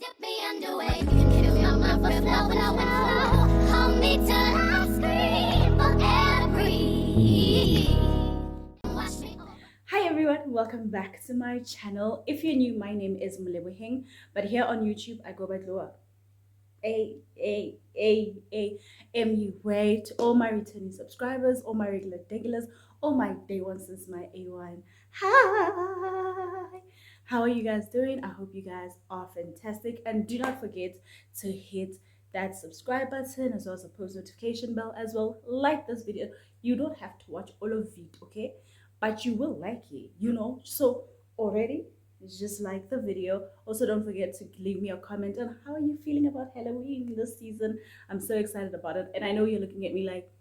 Dip me underway. You can kill my mind for flow, flow, flow. Hold me till I scream for every. Watch me over. Hi everyone, welcome back to my channel. If you're new, my name is Glowwies, but here on YouTube I go by Glowa. To all my returning subscribers, all my regular regulars, all my day one since my A1. Hi! How are you guys doing? I hope you guys are fantastic, and do not forget to hit that subscribe button as well as the post notification bell as well. Like this video. You don't have to watch all of it, okay? But you will like it, so already just like the video. Also, don't forget to leave me a comment on how are you feeling about Halloween this season. I'm so excited about it, and I know you're looking at me like,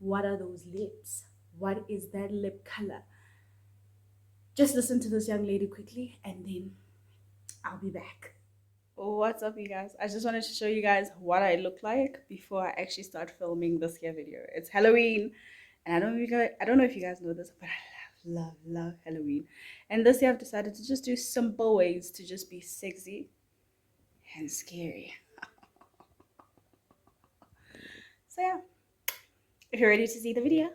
what are those lips? What is that lip color? Just listen to this young lady quickly and then I'll be back. What's up, you guys? I just wanted to show you guys what I look like before I actually start filming this here video. It's Halloween, and I don't know if you guys know this, but I love Halloween. And this year I've decided to just do simple ways to just be sexy and scary. So yeah, if you're ready to see the video,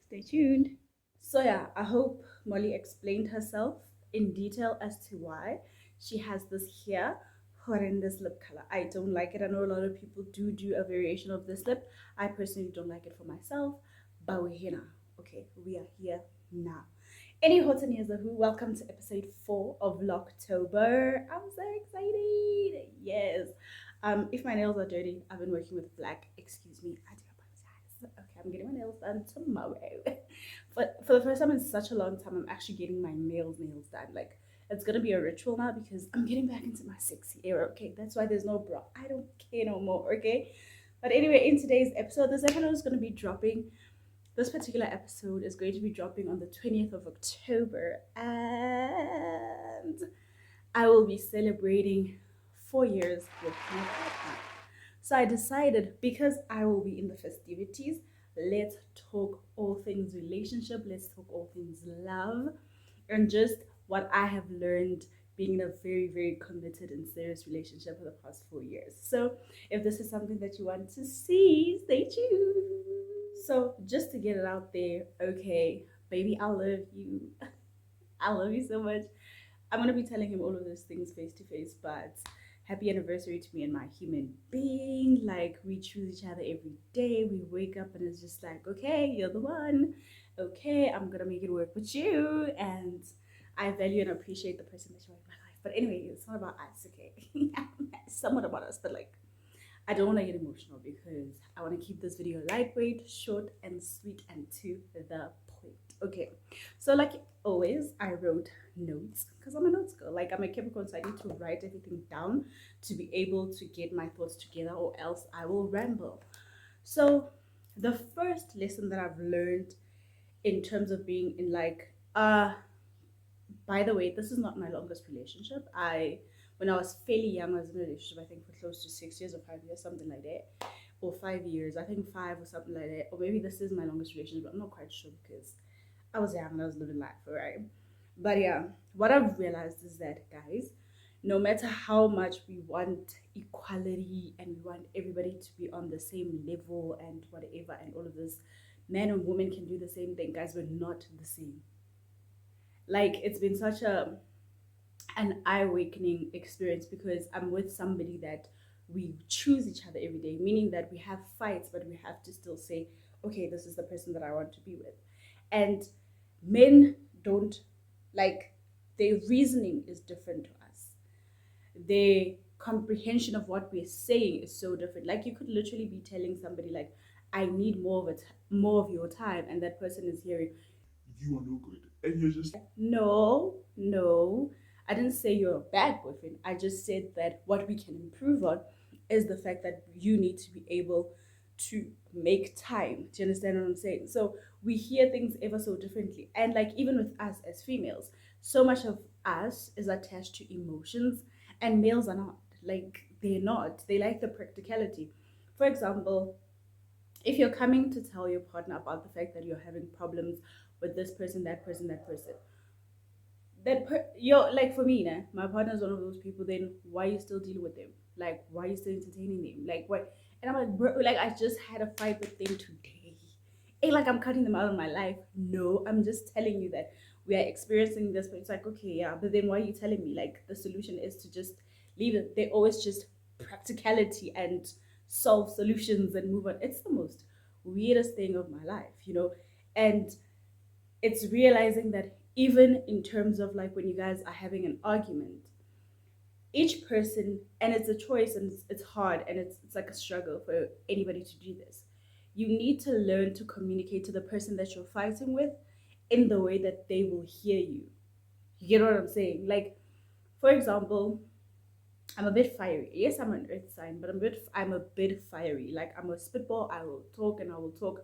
stay tuned. So yeah, I hope Molly explained herself in detail as to why she has this here horrendous lip color. I don't like it. I know a lot of people do a variation of this lip. I personally don't like it for myself, but we're here now. Okay, we are here now. Any hot and here's who, welcome to episode 4 of Vlogtober. I'm so excited. Yes. If my nails are dirty, I've been working with black. Excuse me, I do apologize. Okay, I'm getting my nails done tomorrow. But for the first time in such a long time, I'm actually getting my nails done. Like, it's gonna be a ritual now because I'm getting back into my sexy era. Okay, that's why there's no bra. I don't care no more. Okay, but anyway, in today's episode, this episode is gonna be dropping. This particular episode is going to be dropping on the 20th of October, and I will be celebrating 4 years with my partner. So I decided, because I will be in the festivities, let's talk all things relationship, let's talk all things love, and just what I have learned being in a very committed and serious relationship for the past 4 years. So if this is something that you want to see, stay tuned. So just to get it out there, okay, baby, I love you. I love you so much. I'm gonna be telling him all of those things face to face, but happy anniversary to me and my human being. Like, we choose each other every day. We wake up and it's just like, okay, you're the one. Okay, I'm gonna make it work with you. And I value and appreciate the person that you are in my life. But anyway, it's not about us, okay? It's somewhat about us, but like, I don't want to get emotional because I want to keep this video lightweight, short, and sweet, and to the point. Okay, so like always, I wrote notes because I'm a notes girl. Like, I'm a Capricorn, so I need to write everything down to be able to get my thoughts together, or else I will ramble. So, the first lesson that I've learned in terms of being in by the way, this is not my longest relationship. When I was fairly young, I was in a relationship, I think for close to 6 years or 5 years, something like that. Or 5 years, I think 5 or something like that. Or maybe this is my longest relationship, but I'm not quite sure because I was young and I was living life, right? But yeah, what I've realized is that, guys, no matter how much we want equality and we want everybody to be on the same level and whatever and all of this, men and women can do the same thing, guys, we're not the same. Like, it's been such an eye-awakening experience because I'm with somebody that we choose each other every day, meaning that we have fights, but we have to still say, okay, this is the person that I want to be with. And men don't, like, their reasoning is different to us. Their comprehension of what we're saying is so different. Like, you could literally be telling somebody like, I need more of your time, and that person is hearing, you are no good, and you're just no, I didn't say you're a bad boyfriend. I just said that what we can improve on is the fact that you need to be able to make time. Do you understand what I'm saying? So we hear things ever so differently, and like, even with us as females, so much of us is attached to emotions, and males are not. Like, they're not, they like the practicality. For example, if you're coming to tell your partner about the fact that you're having problems with this person, that person, like for me, nah, my partner is one of those people. Then why are you still dealing with them? Like, why are you still entertaining them? Like, what? And I'm like, bro, like I just had a fight with them today. Ain't like I'm cutting them out of my life. No, I'm just telling you that we are experiencing this. But it's like, okay, yeah, but then why are you telling me? Like, the solution is to just leave it. They always just practicality and solve solutions and move on. It's the most weirdest thing of my life, you know, and it's realizing that even in terms of like when you guys are having an argument, each person, and it's a choice and it's hard and it's like a struggle for anybody to do this. You need to learn to communicate to the person that you're fighting with in the way that they will hear you. You get what I'm saying? Like, for example, I'm a bit fiery. Yes, I'm an earth sign, but I'm a bit fiery. Like I'm a spitball. I will talk and I will talk.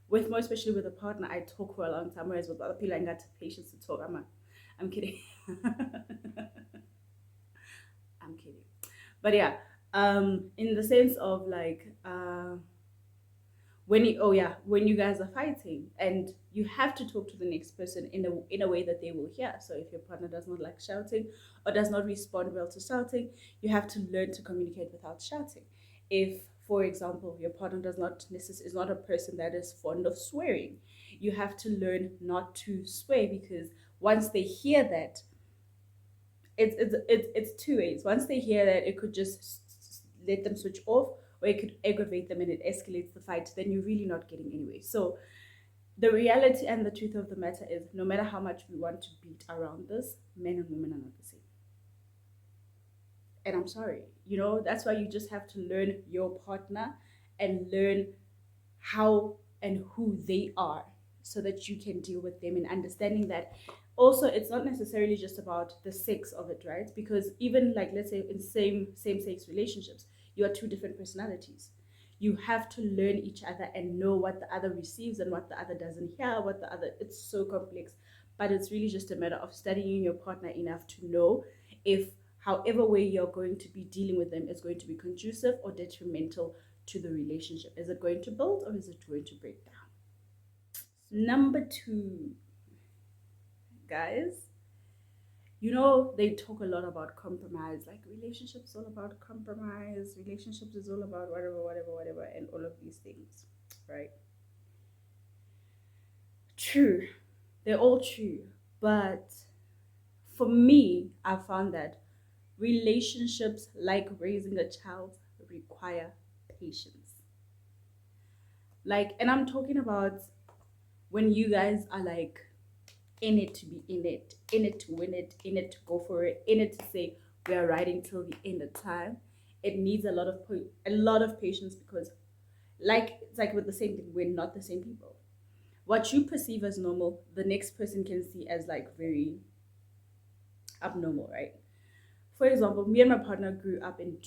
With more especially with a partner, I talk for a long time. Whereas with other people, I ain't got the patience to talk. I'm kidding. I'm kidding. But yeah, in the sense of like when you oh yeah when you guys are fighting and you have to talk to the next person in a way that they will hear. So if your partner does not like shouting or does not respond well to shouting, you have to learn to communicate without shouting. If, for example, your partner does not is not a person that is fond of swearing, you have to learn not to swear, because once they hear that, it's two ways. Once they hear that, it could just let them switch off, or it could aggravate them and it escalates the fight. Then you're really not getting anywhere. So the reality and the truth of the matter is, no matter how much we want to beat around this, men and women are not the same. And I'm sorry, you know, that's why you just have to learn your partner and learn how and who they are, so that you can deal with them, and understanding that also it's not necessarily just about the sex of it, right? Because even like, let's say in same sex relationships, you are two different personalities. You have to learn each other and know what the other receives and what the other doesn't hear, what the other, it's so complex. But it's really just a matter of studying your partner enough to know if however way you're going to be dealing with them is going to be conducive or detrimental to the relationship. Is it going to build or is it going to break down? Number two, guys, you know, they talk a lot about compromise. Like, relationships all about compromise, relationships is all about whatever, and all of these things, right? True, they're all true. But for me, I found that relationships, like raising a child, require patience. Like, and I'm talking about when you guys are like in it to be in it to win it, in it to go for it, in it to say we are riding till the end of time. It needs a lot of patience, because like it's like with the same thing, we're not the same people. What you perceive as normal, the next person can see as like very abnormal, right? For example, me and my partner grew up in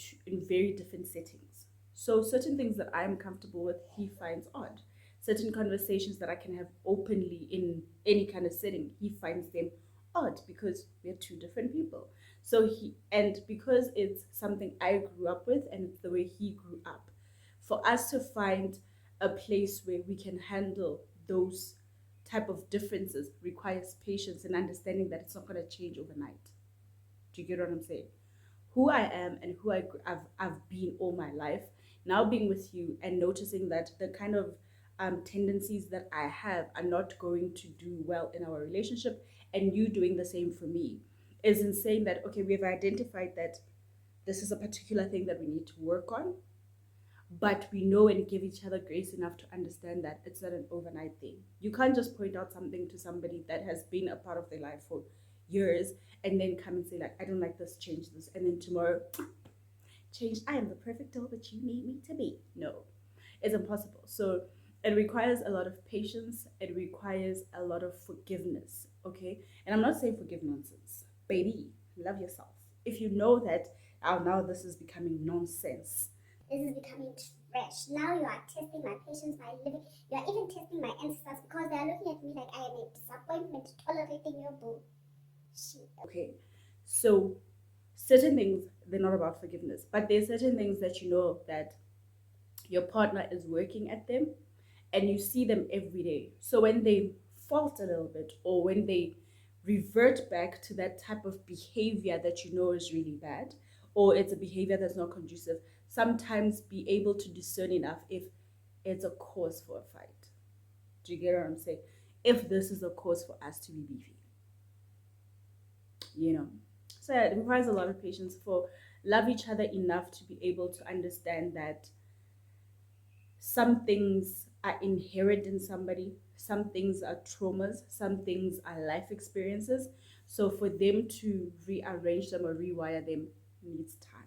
very different settings. So certain things that I'm comfortable with, he finds odd. Certain conversations that I can have openly in any kind of setting, he finds them odd, because we're two different people. So and because it's something I grew up with and it's the way he grew up, for us to find a place where we can handle those type of differences requires patience and understanding that it's not going to change overnight. Do you get what I'm saying? Who I am and I've been all my life, now being with you and noticing that the kind of tendencies that I have are not going to do well in our relationship, and you doing the same for me, is in saying that, okay, we've identified that this is a particular thing that we need to work on, but we know and give each other grace enough to understand that it's not an overnight thing. You can't just point out something to somebody that has been a part of their life for years and then come and say like, I don't like this, change this, and then tomorrow change, I am the perfect doll that you need me to be. No, it's impossible. So it requires a lot of patience, it requires a lot of forgiveness. Okay, and I'm not saying forgive nonsense, baby, love yourself. If you know that, oh, now this is becoming nonsense, This is becoming trash. Now you are testing my patience, my living. You are even testing my ancestors, because they are looking at me like I am a disappointment tolerating your bullshit. okay? So certain things, they're not about forgiveness, but there's certain things that you know that your partner is working at them and you see them every day. So when they fault a little bit, or when they revert back to that type of behavior that you know is really bad, or it's a behavior that's not conducive, sometimes be able to discern enough if it's a cause for a fight. Do you get what I'm saying? If this is a cause for us to be beefy, you know. So yeah, it requires a lot of patience for love each other enough to be able to understand that some things are inherent in somebody, some things are traumas, some things are life experiences. So for them to rearrange them or rewire them needs time.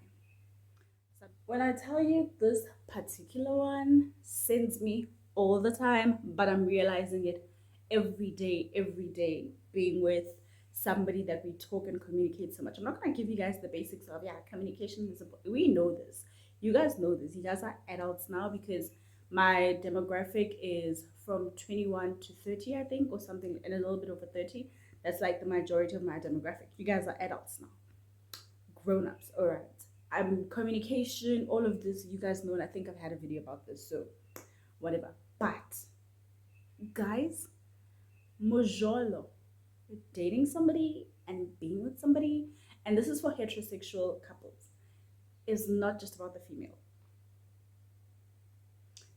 When I tell you this particular one sends me all the time, but I'm realizing it every day, being with somebody that we talk and communicate so much. I'm not gonna give you guys the basics of communication is we know this. You guys know this. You guys are adults now because my demographic is from 21 to 30, I think, or something, and a little bit over 30. That's like the majority of my demographic. You guys are adults now, grown-ups, all right. I'm communication, all of this, you guys know, and I think I've had a video about this, so whatever. But guys, mojolo, dating somebody and being with somebody, and this is for heterosexual couples, is not just about the female.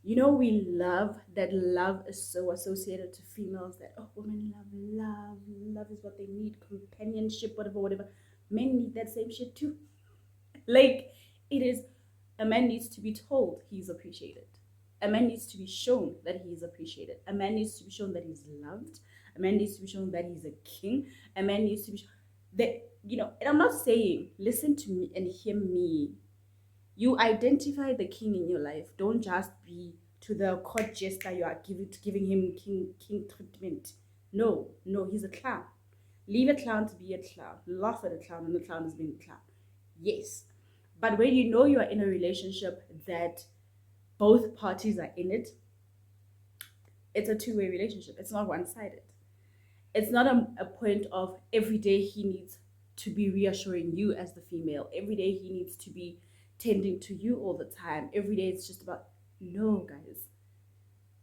You know, we love that love is so associated to females, that women love is what they need, companionship, whatever. Men need that same shit too. Like, it is, a man needs to be told he's appreciated. A man needs to be shown that he is appreciated. A man needs to be shown that he's loved. A man needs to be shown that he's a king. A man needs to be that, and I'm not saying, listen to me and hear me. You identify the king in your life. Don't just be to the court jester you are giving him king treatment. No, he's a clown. Leave a clown to be a clown. Laugh at a clown, and the clown is being a clown. Yes. But when you know you are in a relationship that both parties are in it, it's a two-way relationship. It's not one-sided. It's not a point of every day he needs to be reassuring you as the female. Every day he needs to be tending to you all the time. Every day it's just about, no, guys.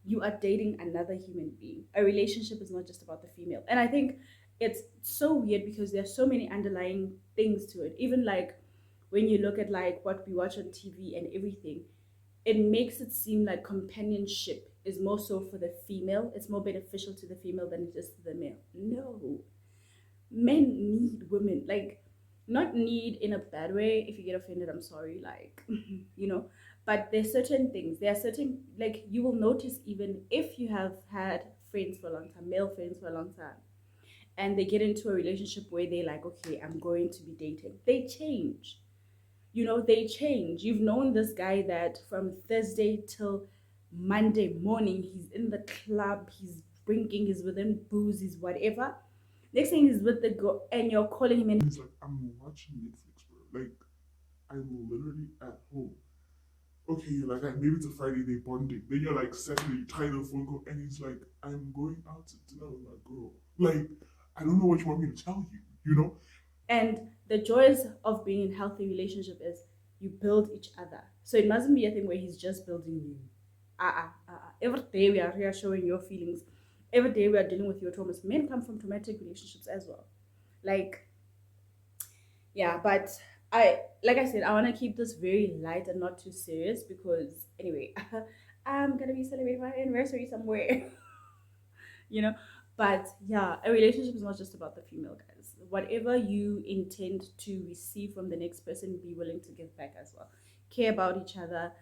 You are dating another human being. A relationship is not just about the female. And I think it's so weird because there's so many underlying things to it. Even like when you look at like what we watch on TV and everything, it makes it seem like companionship is more so for the female. It's more beneficial to the female than it is to the male. No. Men need women. Like, not need in a bad way. If you get offended, I'm sorry. Like, but there's certain things. There are certain, like, you will notice even if you have had friends for a long time, male friends for a long time, and they get into a relationship where they're like, okay, I'm going to be dating. They change. They change. You've known this guy that from Thursday till Monday morning, he's in the club, he's drinking, he's with him, booze, he's whatever. Next thing he's with the girl, and you're calling him, and He's like, I'm watching Netflix, bro. Like, I'm literally at home. Okay, you're like, maybe it's a Friday, they bonding. Then you're like, Saturday, you tie the phone call, and he's like, I'm going out to dinner with my girl. Like, I don't know what you want me to tell you, And the joys of being in a healthy relationship is you build each other. So it mustn't be a thing where he's just building you. Every day we are reassuring your feelings. Every day we are dealing with your traumas. Men come from traumatic relationships as well. Like, yeah, but like I said, I want to keep this very light and not too serious because anyway, I'm gonna be celebrating my anniversary somewhere. you know but yeah, a relationship is not just about the female, guys. Whatever you intend to receive from the next person, be willing to give back as well. Care about each other,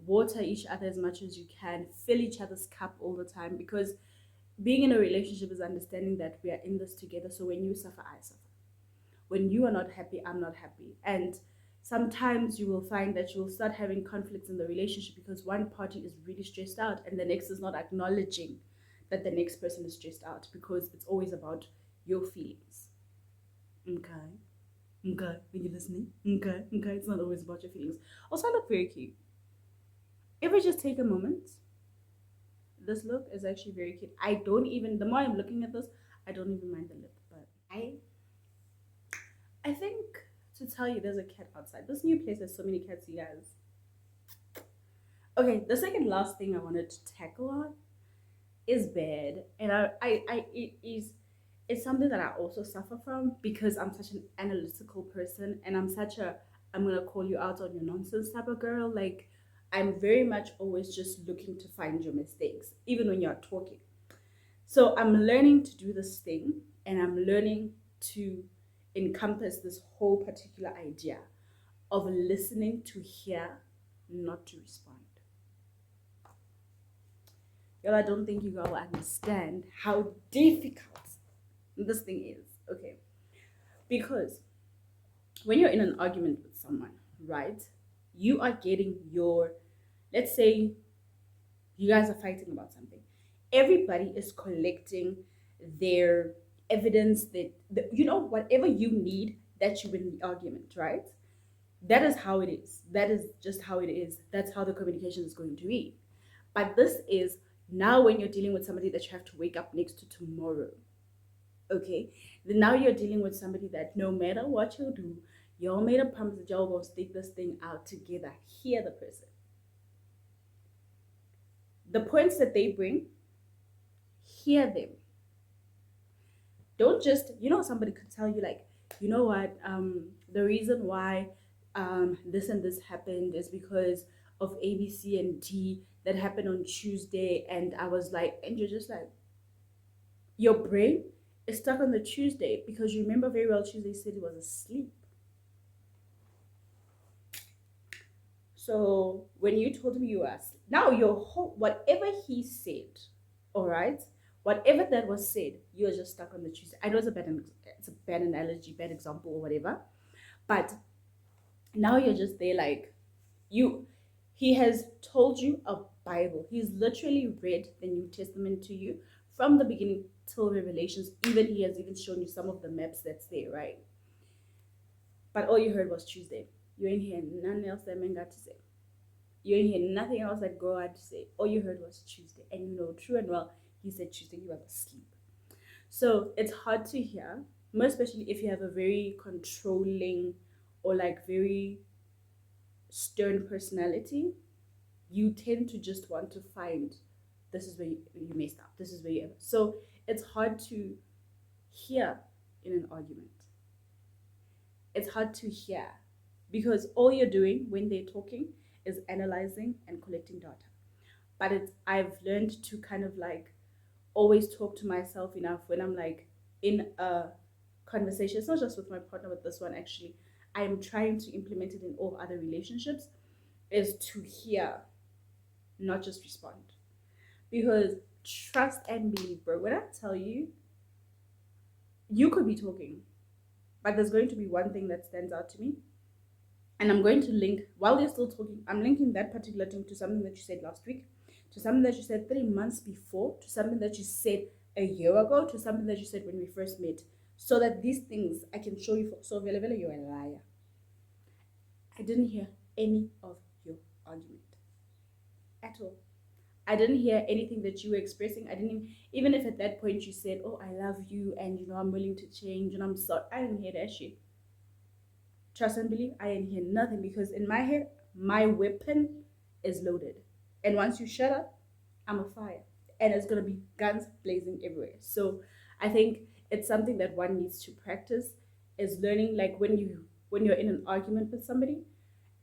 water each other as much as you can, fill each other's cup all the time, because being in a relationship is understanding that we are in this together. So when you suffer, I suffer. When you are not happy, I'm not happy. And sometimes you will find that you will start having conflicts in the relationship because one party is really stressed out and the next is not acknowledging that the next person is stressed out, because it's always about your feelings. Okay. When you're listening. Okay. It's not always about your feelings. Also, I look very cute. Ever just take a moment? This look is actually very cute. I don't even, the more I'm looking at this, I don't even mind the lip. But I think, to tell you, there's a cat outside. This new place has so many cats, you guys. Okay, the second last thing I wanted to tackle on is bed, and it is it's something that I also suffer from because I'm such an analytical person and I'm gonna call you out on your nonsense type of girl. Like, I'm very much always just looking to find your mistakes, even when you're talking. So I'm learning to do this thing and I'm learning to encompass this whole particular idea of listening to hear, not to respond. Y'all, I don't think you guys will understand how difficult this thing is. Okay. Because when you're in an argument with someone, right, you are getting your, let's say you guys are fighting about something. Everybody is collecting their evidence that you know, whatever you need that you win the argument, right? That is how it is. That is just how it is. That's how the communication is going to be. But this is now when you're dealing with somebody that you have to wake up next to tomorrow. Okay? Then now you're dealing with somebody that no matter what you do, y'all made a promise that y'all gonna stick this thing out together. Hear the person. The points that they bring, hear them. Don't just, you know, somebody could tell you like, you know what, the reason why this and this happened is because of A, B, C, and D that happened on Tuesday. And I was like, and you're just like, your brain is stuck on the Tuesday because you remember very well Tuesday said he was asleep. So when you told him you were asleep, now your whole, whatever he said, all right, whatever that was said, you're just stuck on the Tuesday. I know it's a bad analogy, bad example, or whatever, but now you're just there like he has told you a Bible. He's literally read the New Testament to you from the beginning till Revelations. Even he has even shown you some of the maps that's there, right? But all you heard was Tuesday. You ain't hear nothing else that man got to say. You ain't hear nothing else that God had to say. All you heard was Tuesday. And you know, true and well, he said Tuesday, you were asleep. So it's hard to hear, most especially if you have a very controlling or like very stern personality. You tend to just want to find this is where you messed up. This is where you. So it's hard to hear in an argument. It's hard to hear because all you're doing when they're talking is analyzing and collecting data. But I've learned to kind of like always talk to myself enough when I'm like in a conversation. It's not just with my partner, with this one actually. I'm trying to implement it in all other relationships, is to hear, not just respond. Because trust and believe, bro, when I tell you, you could be talking, but there's going to be one thing that stands out to me. And I'm going to link, while you're still talking, I'm linking that particular thing to something that you said last week, to something that you said 3 months before, to something that you said a year ago, to something that you said when we first met. So that these things I can show you for so available, you're a liar. I didn't hear any of your argument at all. I didn't hear anything that you were expressing. I didn't even if at that point you said, oh, I love you and you know I'm willing to change and I'm sorry. I didn't hear that shit. Trust and believe, I didn't hear nothing because in my head, my weapon is loaded. And once you shut up, I'm a fire. And it's gonna be guns blazing everywhere. So I think it's something that one needs to practice, is learning, like when you're in an argument with somebody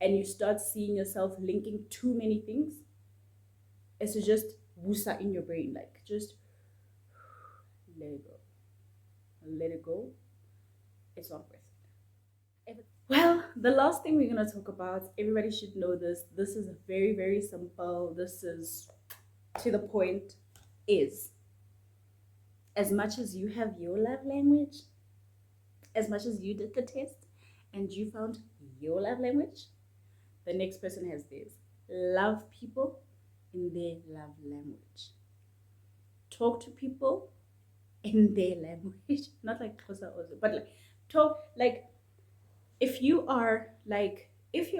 and you start seeing yourself linking too many things, is to just woosa in your brain, like just let it go. Let it go. It's not worth it. Well, the last thing we're gonna talk about, everybody should know this. This is very, very simple. This is to the point, is as much as you have your love language, as much as you did the test and you found your love language, the next person has theirs. Love people in their love language. Talk to people in their language. Not like Xhosa also, but like talk like if your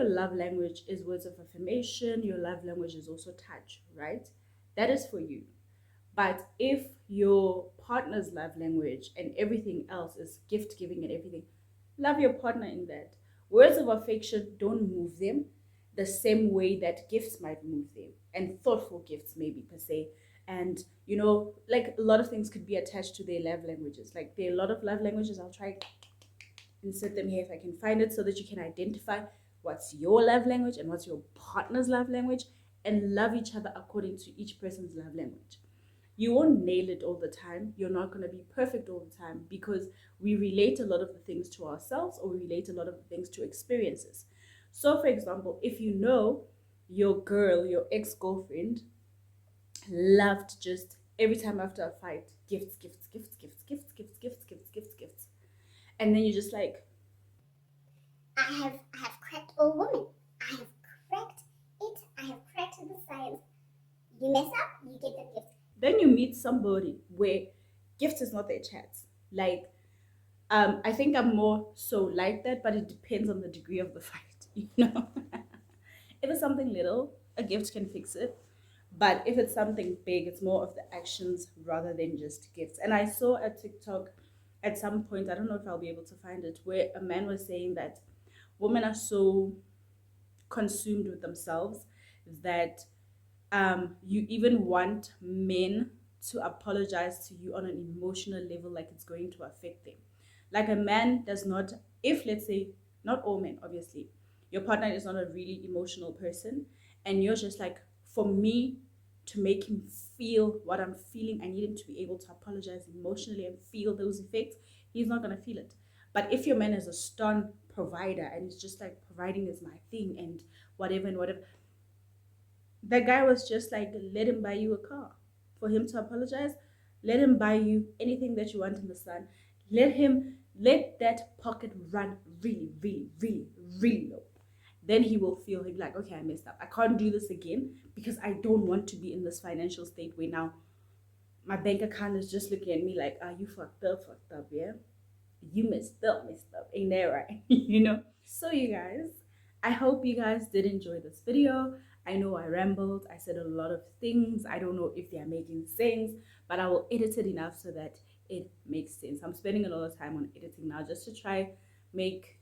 love language is words of affirmation, your love language is also touch, right? That is for you. But if your partner's love language and everything else is gift giving and everything, love your partner in that. Words of affection don't move them the same way that gifts might move them. And thoughtful gifts, maybe per se, And you know, like a lot of things could be attached to their love languages. Like there are a lot of love languages. I'll try insert them here if I can find it, so that you can identify what's your love language and what's your partner's love language, and love each other according to each person's love language. You won't nail it all the time. You're not going to be perfect all the time, because we relate a lot of the things to ourselves, or we relate a lot of the things to experiences. So, for example, if you know your girl, your ex girlfriend, loved just every time after a fight, gifts, gifts, gifts, gifts, gifts, gifts, gifts, gifts, gifts, gifts. And then you're just like, I have cracked all women. I have cracked it. I have cracked the science. You mess up, you get the gift. then you meet somebody where gifts is not their chance. Like, I think I'm more so like that, but it depends on the degree of the fight, you know. If it's something little, a gift can fix it. But if it's something big, it's more of the actions rather than just gifts. And I saw a TikTok at some point, I don't know if I'll be able to find it, where a man was saying that women are so consumed with themselves that you even want men to apologize to you on an emotional level, like it's going to affect them. Like a man does not, if let's say, not all men, obviously, your partner is not a really emotional person, and you're just like, for me to make him feel what I'm feeling, I need him to be able to apologize emotionally and feel those effects. He's not going to feel it. But if your man is a stern provider and it's just like, providing is my thing and whatever and whatever, that guy was just like, let him buy you a car. For him to apologize, let him buy you anything that you want in the sun. Let that pocket run really, really, really, really low. Then he will feel, he'll be like, okay, I messed up. I can't do this again, because I don't want to be in this financial state where now my bank account is just looking at me like, ah, you fucked up, yeah? You messed up. Ain't that right? You know? So you guys, I hope you guys did enjoy this video. I know I rambled. I said a lot of things. I don't know if they are making sense, but I will edit it enough so that it makes sense. I'm spending a lot of time on editing now, just to try make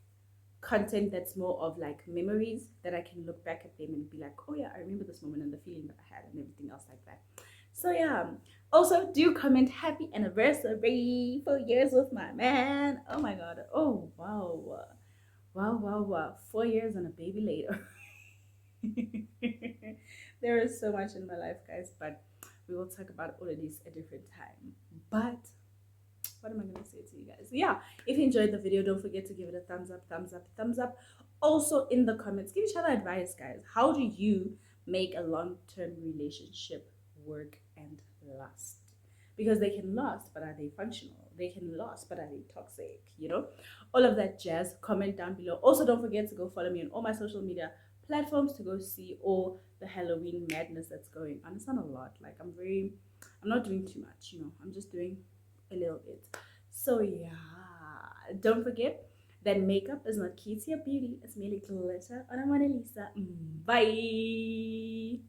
content that's more of like memories, that I can look back at them and be like, oh yeah, I remember this moment and the feeling that I had and everything else like that. So yeah, also do comment happy anniversary, 4 years with my man. Oh my god. Oh wow. Wow. 4 years and a baby later. There is so much in my life, guys, but we will talk about all of this a different time. But what am I going to say to you guys? Yeah, if you enjoyed the video, don't forget to give it a thumbs up. Also, in the comments, give each other advice, guys. How do you make a long-term relationship work and last? Because they can last, but are they functional? They can last, but are they toxic? You know, all of that jazz. Comment down below. Also, don't forget to go follow me on all my social media platforms to go see all the Halloween madness that's going on. It's not a lot. Like, I'm not doing too much, you know. I'm just doing a little bit. So yeah, don't forget that makeup is not key to your beauty. It's merely glitter on a Mona Lisa. Bye.